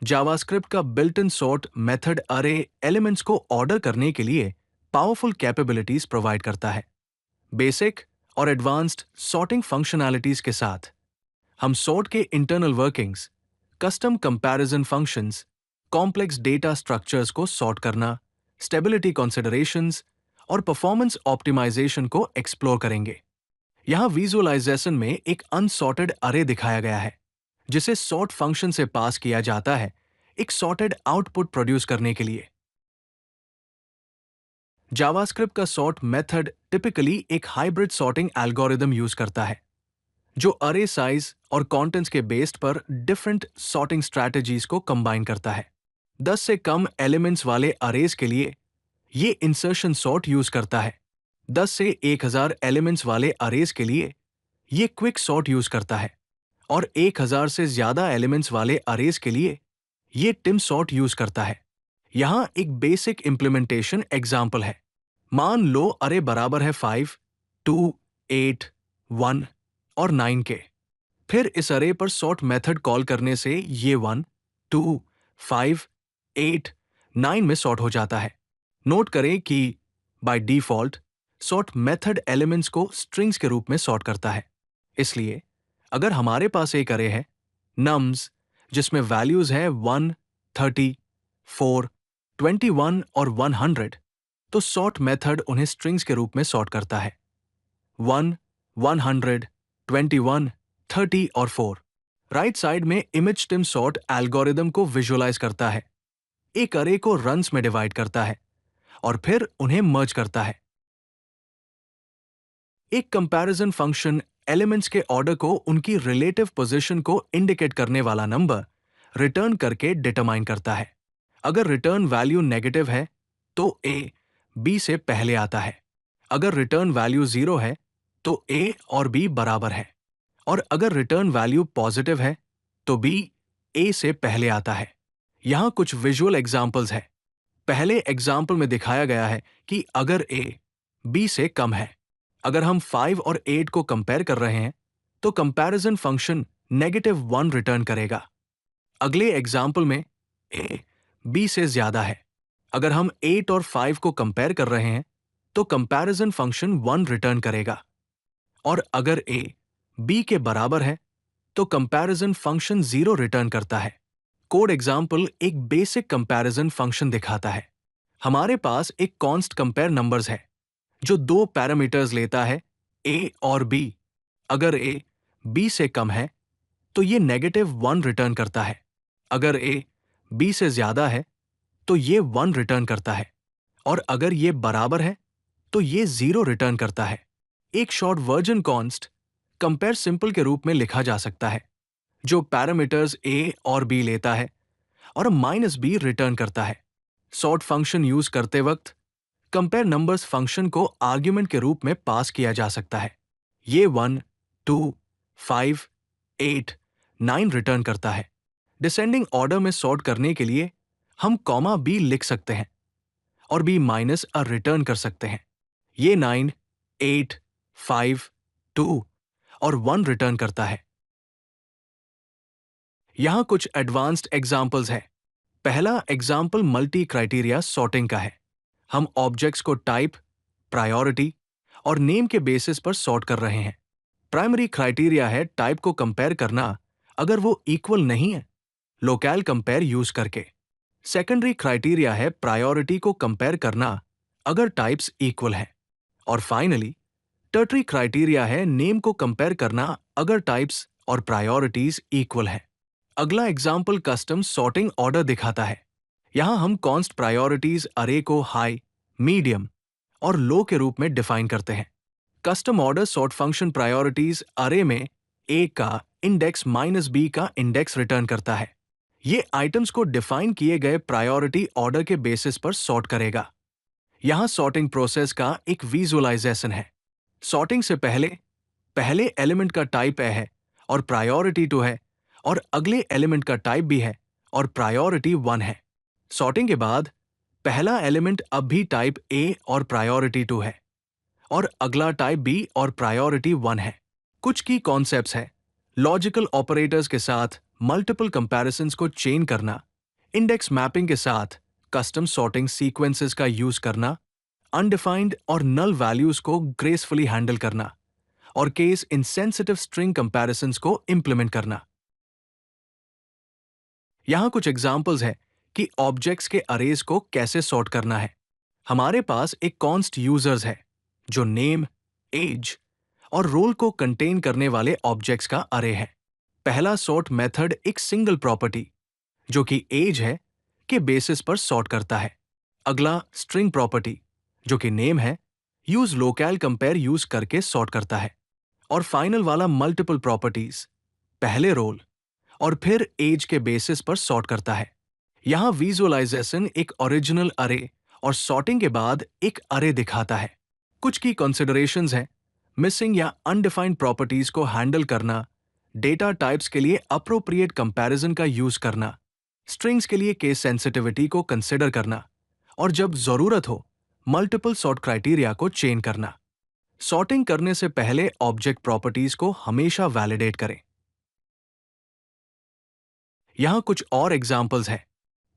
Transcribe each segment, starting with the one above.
JavaScript का built in sort method अरे elements को ऑर्डर करने के लिए पावरफुल कैपेबिलिटीज प्रोवाइड करता है। बेसिक और एडवांस्ड सॉर्टिंग फंक्शनैलिटीज के साथ हम सॉर्ट के internal workings, custom comparison functions, complex data structures को सॉर्ट करना, स्टेबिलिटी कंसीडरेशंस और परफॉर्मेंस ऑप्टिमाइजेशन को एक्सप्लोर करेंगे। यहाँ विजुअलाइजेशन में एक अनसॉर्टेड अरे दिखाया गया है जिसे सॉर्ट फंक्शन से पास किया जाता है एक सॉर्टेड आउटपुट प्रोड्यूस करने के लिए। जावास्क्रिप्ट का सॉर्ट मेथड टिपिकली एक हाइब्रिड सॉर्टिंग एल्गोरिदम यूज करता है जो अरे साइज और कंटेंट्स के बेस्ड पर डिफरेंट सॉर्टिंग स्ट्रैटेजीज को कंबाइन करता है। 10 से कम एलिमेंट्स वाले अरेज के लिए ये इंसर्शन सॉर्ट यूज करता है। 10 से 1000 एलिमेंट्स वाले अरेज के लिए ये क्विक सॉर्ट यूज करता है और 1000 से ज्यादा एलिमेंट्स वाले अरेज के लिए ये टिम सॉर्ट यूज करता है। यहां एक बेसिक इंप्लीमेंटेशन एग्जाम्पल है। मान लो अरे बराबर है 5, 2, 8, 1 और 9 के। फिर इस अरे पर सॉर्ट मेथड कॉल करने से ये 1, 2, 5, 8, 9 में सॉर्ट हो जाता है। नोट करें कि by default sort method elements को स्ट्रिंग्स के रूप में सॉर्ट करता है। इसलिए अगर हमारे पास एक अरे है नम्स जिसमें वैल्यूज हैं 1, 30, 4, 21 और 100, तो सॉर्ट मेथड उन्हें स्ट्रिंग्स के रूप में सॉर्ट करता है। 1, 100, 21, 30 और 4 राइट साइड में इमेज टिम सॉर्ट एल्गोरिदम को विजुअलाइज करता है, एक अरे को रन्स में डिवाइड करता है और फिर उन्हें मर्ज करता है। एक कंपैरिजन फंक्शन एलिमेंट्स के ऑर्डर को उनकी रिलेटिव पोजीशन को इंडिकेट करने वाला नंबर रिटर्न करके डिटरमाइन करता है। अगर रिटर्न वैल्यू नेगेटिव है तो a b से पहले आता है। अगर रिटर्न वैल्यू 0 है तो a और b बराबर है और अगर रिटर्न वैल्यू पॉजिटिव है तो b a से पहले आता है। यहां कुछ विजुअल एग्जांपल्स है। पहले एग्जाम्पल में दिखाया गया है कि अगर a b से कम है, अगर हम 5 और 8 को कंपेयर कर रहे हैं तो कंपैरिजन फंक्शन -1 रिटर्न करेगा। अगले एग्जाम्पल में a b से ज्यादा है, अगर हम 8 और 5 को कंपेयर कर रहे हैं तो कंपैरिजन फंक्शन 1 रिटर्न करेगा और अगर a b के बराबर है तो कंपैरिजन फंक्शन 0 रिटर्न करता है। कोड एग्जाम्पल एक बेसिक कंपैरिजन फंक्शन दिखाता है। हमारे पास एक कॉन्स्ट कंपेयर नंबर्स है जो 2 पैरामीटर्स लेता है a और b। अगर a b से कम है तो ये -1 रिटर्न करता है, अगर a b से ज्यादा है तो ये 1 रिटर्न करता है और अगर ये बराबर है तो ये 0 रिटर्न करता है। एक short version const compare simple के रूप में लिखा जा सकता है जो पैरामीटर्स a और b लेता है और -b रिटर्न करता है। सॉर्ट फंक्शन यूज करते वक्त कंपेयर नंबर्स फंक्शन को आर्ग्यूमेंट के रूप में पास किया जा सकता है। ये 1, 2, 5, 8, 9 रिटर्न करता है। डिसेंडिंग ऑर्डर में सॉर्ट करने के लिए हम कॉमा b लिख सकते हैं और b माइनस अ रिटर्न कर सकते हैं। ये 9, 8, 5, 2 और 1 रिटर्न करता है। यहां कुछ एडवांस्ड एग्जाम्पल्स हैं। पहला एग्जाम्पल मल्टी क्राइटेरिया सॉर्टिंग का है। हम ऑब्जेक्ट्स को टाइप, प्रायोरिटी और नेम के बेसिस पर सॉर्ट कर रहे हैं। प्राइमरी क्राइटेरिया है टाइप को कंपेयर करना अगर वो इक्वल नहीं है, लोकल कंपेयर यूज करके। सेकेंडरी क्राइटेरिया है प्रायोरिटी को कंपेयर करना अगर टाइप्स इक्वल हैं। और फाइनली टर्टरी क्राइटेरिया है नेम को कंपेयर करना अगर टाइप्स और प्रायोरिटीज इक्वल हैं। अगला एग्जाम्पल कस्टम सॉर्टिंग ऑर्डर दिखाता है। यहां हम कॉन्स्ट प्रायोरिटीज अरे को हाई, मीडियम और लो के रूप में डिफाइन करते हैं। Custom order sort function priorities अरे में a का इंडेक्स -b का इंडेक्स रिटर्न करता है। ये आइटम्स को डिफाइन किए गए प्रायोरिटी ऑर्डर के बेसिस पर सॉर्ट करेगा। यहां सॉर्टिंग प्रोसेस का एक विजुअलाइजेशन है। सॉर्टिंग से पहले एलिमेंट का टाइप a है और प्रायोरिटी 2 है और अगले एलिमेंट का टाइप भी है और प्रायोरिटी 1 है। सॉर्टिंग के बाद पहला एलिमेंट अब भी टाइप A और प्रायोरिटी 2 है और अगला टाइप B और प्रायोरिटी 1 है। कुछ की कॉन्सेप्ट्स है। लॉजिकल ऑपरेटर्स के साथ मल्टीपल कंपैरिजंस को चेन करना इंडेक्स मैपिंग के साथ कस्टम सॉर्टिंग सीक्वेंसेस का यूज करना, अनडिफाइंड और नल वैल्यूज को ग्रेसफुली हैंडल करना और केस इनसेंसिटिव स्ट्रिंग कंपैरिजंस को इंप्लीमेंट करना। यहां कुछ एग्जांपल्स हैं कि ऑब्जेक्ट्स के अरेज को कैसे सॉर्ट करना है। हमारे पास एक कॉन्स्ट यूजर्स है जो नेम, एज और रोल को कंटेन करने वाले ऑब्जेक्ट्स का अरे है। पहला सॉर्ट मेथड एक सिंगल प्रॉपर्टी जो कि एज है के बेसिस पर सॉर्ट करता है। अगला स्ट्रिंग प्रॉपर्टी जो कि नेम है, यूज लोकल कंपेयर यूज करके सॉर्ट करता है। और फाइनल वाला मल्टीपल प्रॉपर्टीज, पहले रोल और फिर एज के बेसिस पर सॉर्ट करता है। यहां विजुअलाइजेशन एक ओरिजिनल अरे और सॉर्टिंग के बाद एक अरे दिखाता है। कुछ की कंसिडरेशंस हैं, मिसिंग या अनडिफाइंड प्रॉपर्टीज को हैंडल करना, डेटा टाइप्स के लिए अप्रोप्रिएट कंपैरिजन का यूज करना, स्ट्रिंग्स के लिए केस सेंसिटिविटी को कंसिडर करना और जब जरूरत हो मल्टीपल सॉर्ट क्राइटेरिया को चेन करना। सॉर्टिंग करने से पहले ऑब्जेक्ट प्रॉपर्टीज को हमेशा वैलिडेट करें। यहां कुछ और एग्जांपल्स हैं।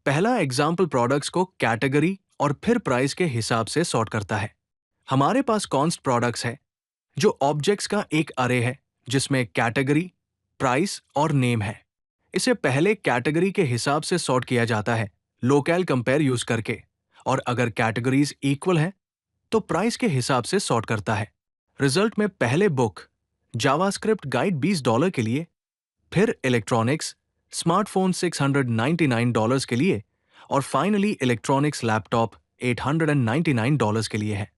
पहला एग्जांपल प्रोडक्ट्स को कैटेगरी और फिर प्राइस के हिसाब से सॉर्ट करता है। हमारे पास कॉन्स्ट प्रोडक्ट्स है जो ऑब्जेक्ट्स का एक अरे है जिसमें कैटेगरी, प्राइस और नेम है। इसे पहले कैटेगरी के हिसाब से सॉर्ट किया जाता है लोकल कंपेयर यूज करके, और अगर कैटेगरीज इक्वल है तो प्राइस के हिसाब से सॉर्ट करता है। रिजल्ट में पहले बुक जावास्क्रिप्ट गाइड $20 के लिए, फिर इलेक्ट्रॉनिक्स स्मार्टफोन $699 के लिए और फाइनली इलेक्ट्रॉनिक्स लैपटॉप $899 के लिए है।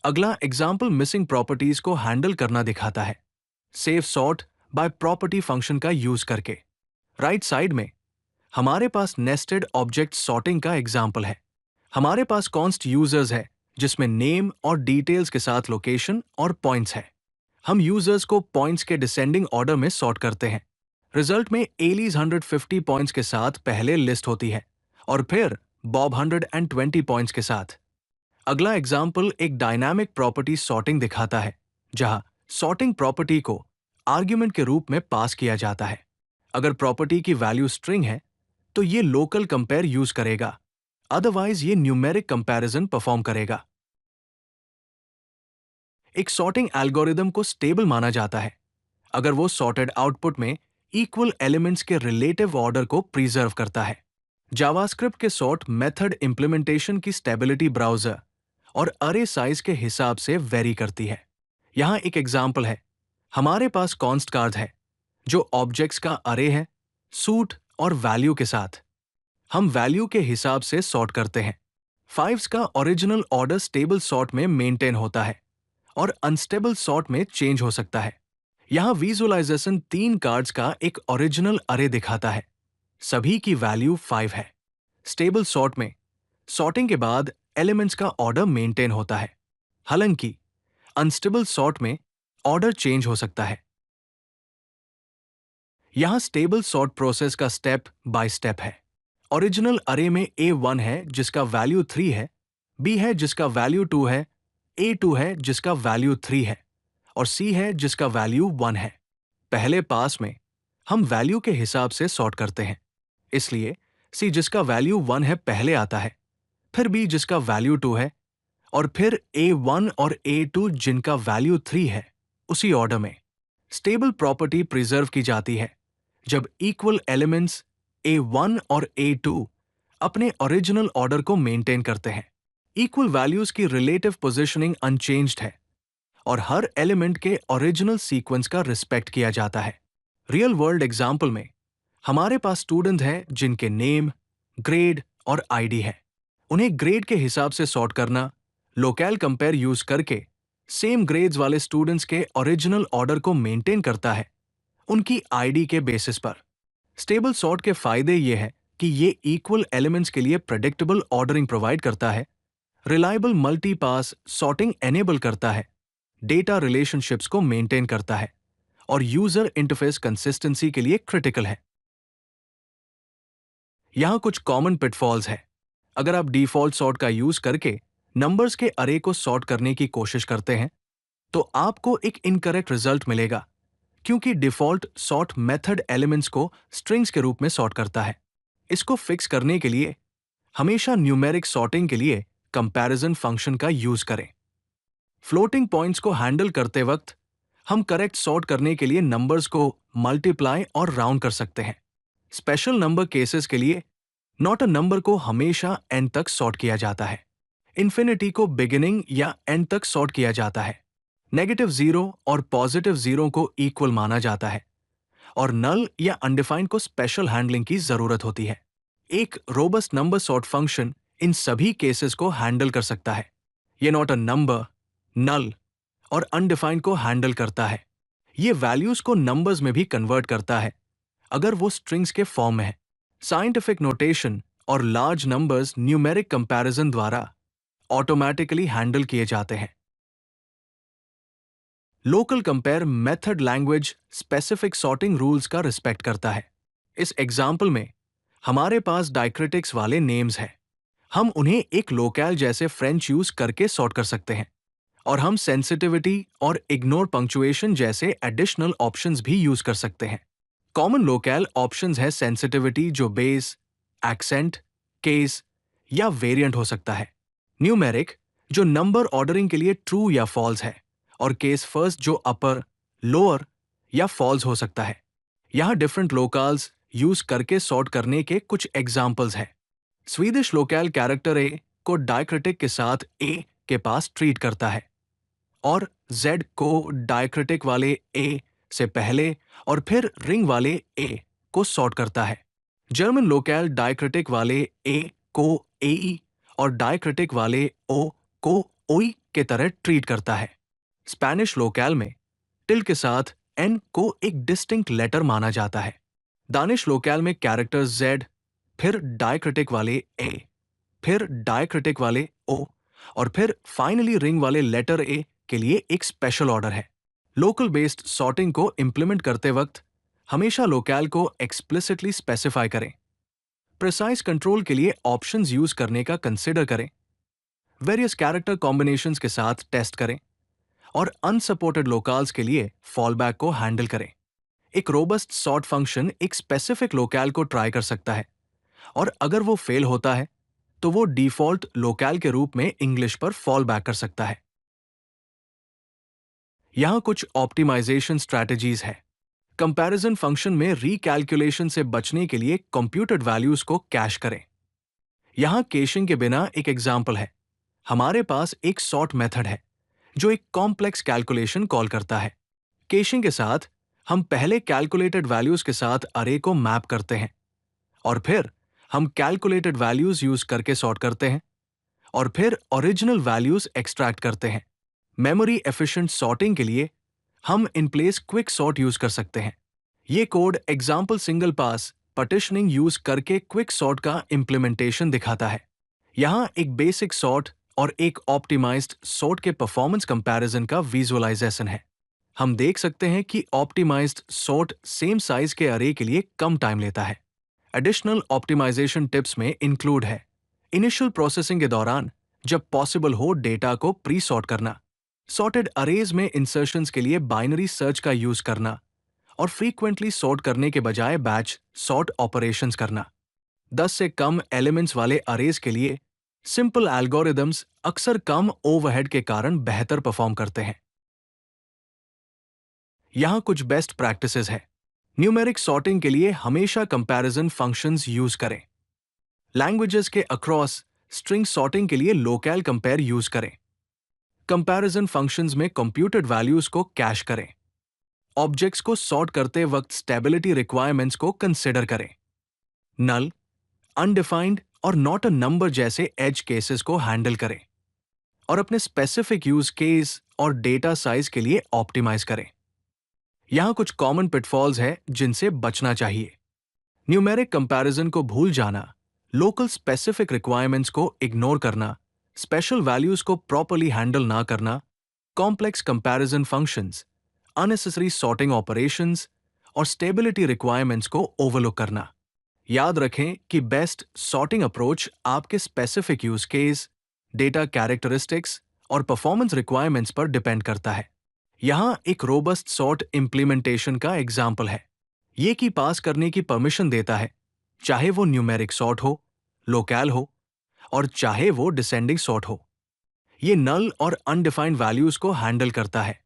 अगला एग्जाम्पल मिसिंग प्रॉपर्टीज को हैंडल करना दिखाता है save sort by property function का यूज करके। राइट साइड में हमारे पास नेस्टेड ऑब्जेक्ट सॉर्टिंग का एग्जाम्पल है। हमारे पास कॉन्स्ट यूजर्स है जिसमें नेम और डिटेल्स के साथ लोकेशन और पॉइंट्स है। हम यूजर्स को पॉइंट्स के डिसेंडिंग ऑर्डर में सॉर्ट करते हैं। रिजल्ट में एलीज 150 पॉइंट्स के साथ पहले लिस्ट होती है और फिर बॉब 120 पॉइंट्स के साथ। अगला एग्जाम्पल एक डायनामिक प्रॉपर्टी सॉर्टिंग दिखाता है जहां सॉर्टिंग प्रॉपर्टी को आर्ग्यूमेंट के रूप में पास किया जाता है। अगर प्रॉपर्टी की वैल्यू स्ट्रिंग है तो ये लोकल कंपेयर यूज करेगा, अदरवाइज ये न्यूमेरिक कंपैरिजन परफॉर्म करेगा। एक सॉर्टिंग एल्गोरिदम को स्टेबल माना जाता है अगर वो सॉर्टेड आउटपुट में इक्वल एलिमेंट्स के रिलेटिव ऑर्डर को प्रिजर्व करता है। जावास्क्रिप्ट के सॉर्ट मेथड इंप्लीमेंटेशन की स्टेबिलिटी ब्राउजर और अरे साइज के हिसाब से वेरी करती है। यहां एक एग्जाम्पल है। हमारे पास कॉन्स्ट कार्ड है जो ऑब्जेक्ट्स का अरे है सूट और वैल्यू के साथ। हम वैल्यू के हिसाब से सॉर्ट करते हैं। फाइव्स का ओरिजिनल ऑर्डर स्टेबल सॉर्ट में मेंटेन होता है और अनस्टेबल सॉर्ट में चेंज हो सकता है। यहां विजुअलाइजेशन 3 कार्ड्स का एक ओरिजिनल अरे दिखाता है, सभी की वैल्यू 5 है। स्टेबल सॉर्ट में सॉर्टिंग के बाद एलिमेंट्स का ऑर्डर मेंटेन होता है, हालांकि अनस्टेबल सॉर्ट में ऑर्डर चेंज हो सकता है। यहां स्टेबल सॉर्ट प्रोसेस का स्टेप बाय स्टेप है। ओरिजिनल अरे में A1 है जिसका वैल्यू 3 है, B है जिसका वैल्यू 2 है, A2 है जिसका वैल्यू 3 है और C है जिसका वैल्यू 1 है। पहले पास में हम वैल्यू के हिसाब से सॉर्ट करते हैं, इसलिए C जिसका वैल्यू 1 है पहले आता है, फिर B जिसका वैल्यू 2 है और फिर A1 और A2 जिनका वैल्यू 3 है, उसी ऑर्डर में। स्टेबल प्रॉपर्टी प्रिजर्व की जाती है जब इक्वल एलिमेंट्स A1 और A2 अपने ओरिजिनल ऑर्डर को मेंटेन करते हैं। इक्वल वैल्यूज की रिलेटिव पोजीशनिंग अनचेंज्ड है और हर एलिमेंट के ओरिजिनल सीक्वेंस का रिस्पेक्ट किया जाता है। रियल वर्ल्ड एग्जाम्पल में हमारे पास स्टूडेंट हैं जिनके नेम, ग्रेड और आईडी है। उन्हें ग्रेड के हिसाब से सॉर्ट करना, लोकल कंपेयर यूज करके सेम ग्रेड्स वाले स्टूडेंट्स के ओरिजिनल ऑर्डर को मेंटेन करता है उनकी आईडी के बेसिस पर। स्टेबल सॉर्ट के फायदे ये हैं कि ये इक्वल एलिमेंट्स के लिए प्रेडिक्टेबल ऑर्डरिंग प्रोवाइड करता है, reliable multi pass sorting enable करता है, डेटा रिलेशनशिप्स को मेंटेन करता है और यूजर इंटरफेस कंसिस्टेंसी के लिए क्रिटिकल है। यहां कुछ कॉमन पिटफॉल्स हैं। अगर आप डिफॉल्ट सॉर्ट का यूज करके नंबर्स के अरे को सॉर्ट करने की कोशिश करते हैं तो आपको एक इनकरेक्ट रिजल्ट मिलेगा, क्योंकि डिफॉल्ट सॉर्ट मेथड एलिमेंट्स को स्ट्रिंग्स के रूप में सॉर्ट करता है। इसको फिक्स करने के लिए हमेशा न्यूमेरिक सॉर्टिंग के लिए कंपैरिजन फंक्शन का यूज करें। फ्लोटिंग पॉइंट्स को हैंडल करते वक्त हम करेक्ट सॉर्ट करने के लिए नंबर्स को मल्टीप्लाई और राउंड कर सकते हैं। स्पेशल नंबर केसेस के लिए नॉट अ नंबर को हमेशा एंड तक सॉर्ट किया जाता है। इन्फिनिटी को बिगिनिंग या एंड तक सॉर्ट किया जाता है। नेगेटिव जीरो और पॉजिटिव जीरो को इक्वल माना जाता है और नल या अनडिफाइंड को स्पेशल हैंडलिंग की जरूरत होती है। एक robust number sort function in सभी केसेस को हैंडल कर सकता है। ये नॉट अ नंबर, नल और अनडिफाइंड को हैंडल करता है। ये वैल्यूज को नंबर्स में भी कन्वर्ट करता है अगर वो स्ट्रिंग्स के फॉर्म में है। साइंटिफिक नोटेशन और लार्ज नंबर्स न्यूमेरिक कंपैरिजन द्वारा ऑटोमेटिकली हैंडल किए जाते हैं। Local compare method language specific sorting rules का रिस्पेक्ट करता है। इस एग्जाम्पल में हमारे पास डाइक्रिटिक्स वाले नेम्स हैं। हम उन्हें एक लोकल जैसे फ्रेंच यूज करके सॉर्ट कर सकते हैं और हम सेंसिटिविटी और इग्नोर पंक्चुएशन जैसे एडिशनल ऑप्शंस भी यूज कर सकते हैं। कॉमन लोकल ऑप्शंस है सेंसिटिविटी जो बेस, एक्सेंट, केस या वेरिएंट हो सकता है। न्यूमेरिक जो नंबर ऑर्डरिंग के लिए ट्रू या फॉल्स है और केस फर्स्ट जो अपर, लोअर या फॉल्स हो सकता है। यहाँ डिफरेंट लोकल्स यूज करके सॉर्ट करने के कुछ एग्जाम्पल्स हैं। स्वीडिश लोकल कैरेक्टर ए को डायक्रिटिक के साथ ए के पास ट्रीट करता है और Z को डायक्रिटिक वाले ए से पहले और फिर रिंग वाले ए को सॉर्ट करता है। जर्मन लोकल डायक्रिटिक वाले ए को एई और डायक्रिटिक वाले ओ को ओई के तरह ट्रीट करता है। स्पेनिश लोकल में टिल के साथ एन को एक डिस्टिंक्ट लेटर माना जाता है। दानिश लोकल में कैरेक्टर Z, फिर डायक्रिटिक वाले ए, फिर डायक्रिटिक वाले ओ और फिर फाइनली रिंग वाले लेटर ए के लिए एक स्पेशल ऑर्डर है। लोकल बेस्ड सॉर्टिंग को इंप्लीमेंट करते वक्त हमेशा लोकल को एक्सप्लिसिटली स्पेसिफाई करें। प्रिसाइज कंट्रोल के लिए ऑप्शंस यूज करने का कंसिडर करें। वेरियस कैरेक्टर कॉम्बिनेशंस के साथ टेस्ट करें और अनसपोर्टेड लोकल्स के लिए फॉलबैक को हैंडल करें। एक रोबस्ट सॉर्ट फंक्शन एक स्पेसिफिक लोकल को ट्राई कर सकता है और अगर वो फेल होता है तो वो डिफॉल्ट लोकल के रूप में इंग्लिश पर फॉल बैक कर सकता है। यहां कुछ ऑप्टिमाइजेशन स्ट्रैटेजीज है। कंपैरिजन फंक्शन में रिकैलकुलेशन से बचने के लिए कंप्यूटेड वैल्यूज को कैश करें। यहां कैशिंग के बिना एक एग्जांपल है। हमारे पास एक सॉर्ट मेथड है जो एक कॉम्प्लेक्स कैलकुलेशन कॉल करता है। कैशिंग के साथ हम पहले कैलकुलेटेड वैल्यूज के साथ अरे को मैप करते हैं और फिर हम कैलकुलेटेड वैल्यूज यूज करके सॉर्ट करते हैं और फिर ओरिजिनल वैल्यूज एक्सट्रैक्ट करते हैं। मेमोरी एफिशिएंट सॉर्टिंग के लिए हम in place quick sort use कर सकते हैं। ये code example single pass partitioning use करके क्विक सॉर्ट का इंप्लीमेंटेशन दिखाता है। यहाँ एक बेसिक सॉर्ट और एक ऑप्टिमाइज्ड सॉर्ट के परफॉर्मेंस कंपैरिजन का विजुअलाइजेशन है। हम देख सकते हैं कि ऑप्टिमाइज्ड सॉर्ट सेम साइज के अरे के लिए कम टाइम लेता है। एडिशनल ऑप्टिमाइजेशन टिप्स में इंक्लूड है इनिशियल प्रोसेसिंग के दौरान जब पॉसिबल हो डेटा को प्री सॉर्ट करना, सॉर्टेड अरेज में इंसर्शंस के लिए बाइनरी सर्च का यूज करना और फ्रीक्वेंटली सॉर्ट करने के बजाय बैच सॉर्ट ऑपरेशंस करना। 10 से कम एलिमेंट्स वाले अरेज के लिए सिंपल एल्गोरिदम्स अक्सर कम ओवरहेड के कारण बेहतर परफॉर्म करते हैं। यहां कुछ बेस्ट प्रैक्टिसेस है। न्यूमेरिक सॉर्टिंग के लिए हमेशा कंपैरिजन फंक्शंस यूज करें। लैंग्वेजेस के अक्रॉस स्ट्रिंग सॉर्टिंग के लिए लोकल कंपेयर यूज करें। कंपैरिजन फंक्शंस में कंप्यूटेड वैल्यूज को कैश करें। ऑब्जेक्ट्स को सॉर्ट करते वक्त स्टेबिलिटी रिक्वायरमेंट्स को कंसिडर करें। नल, अनडिफाइंड और नॉट अ नंबर जैसे एज केसेस को हैंडल करें और अपने स्पेसिफिक यूज केस और डेटा साइज के लिए ऑप्टिमाइज करें। यहां कुछ कॉमन पिटफॉल्स हैं जिनसे बचना चाहिए। न्यूमेरिक कंपैरिजन को भूल जाना, लोकल स्पेसिफिक रिक्वायरमेंट्स को इग्नोर करना, स्पेशल वैल्यूज को प्रॉपर्ली हैंडल ना करना, complex comparison functions, unnecessary sorting operations और स्टेबिलिटी रिक्वायरमेंट्स को ओवरलुक करना। याद रखें कि बेस्ट सॉर्टिंग अप्रोच आपके specific use case, data characteristics और परफॉर्मेंस रिक्वायरमेंट्स पर डिपेंड करता है। यहां एक रोबस्ट सॉर्ट इंप्लीमेंटेशन का एग्जाम्पल है। ये की पास करने की परमिशन देता है चाहे वो न्यूमेरिक सॉर्ट हो, लोकल हो और चाहे वो डिसेंडिंग सॉर्ट हो। ये नल और अनडिफाइंड वैल्यूज को हैंडल करता है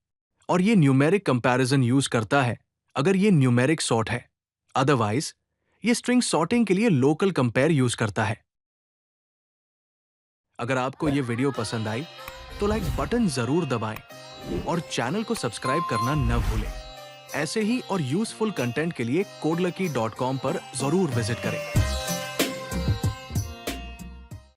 और ये न्यूमेरिक कंपैरिजन यूज करता है अगर ये न्यूमेरिक सॉर्ट है। अदरवाइज ये स्ट्रिंग सॉर्टिंग के लिए लोकल कंपेयर यूज करता है। अगर आपको ये वीडियो पसंद आई तो लाइक बटन जरूर दबाएं और चैनल को सब्सक्राइब करना न भूलें। ऐसे ही और यूजफुल कंटेंट के लिए codelucky.com पर जरूर विजिट करें।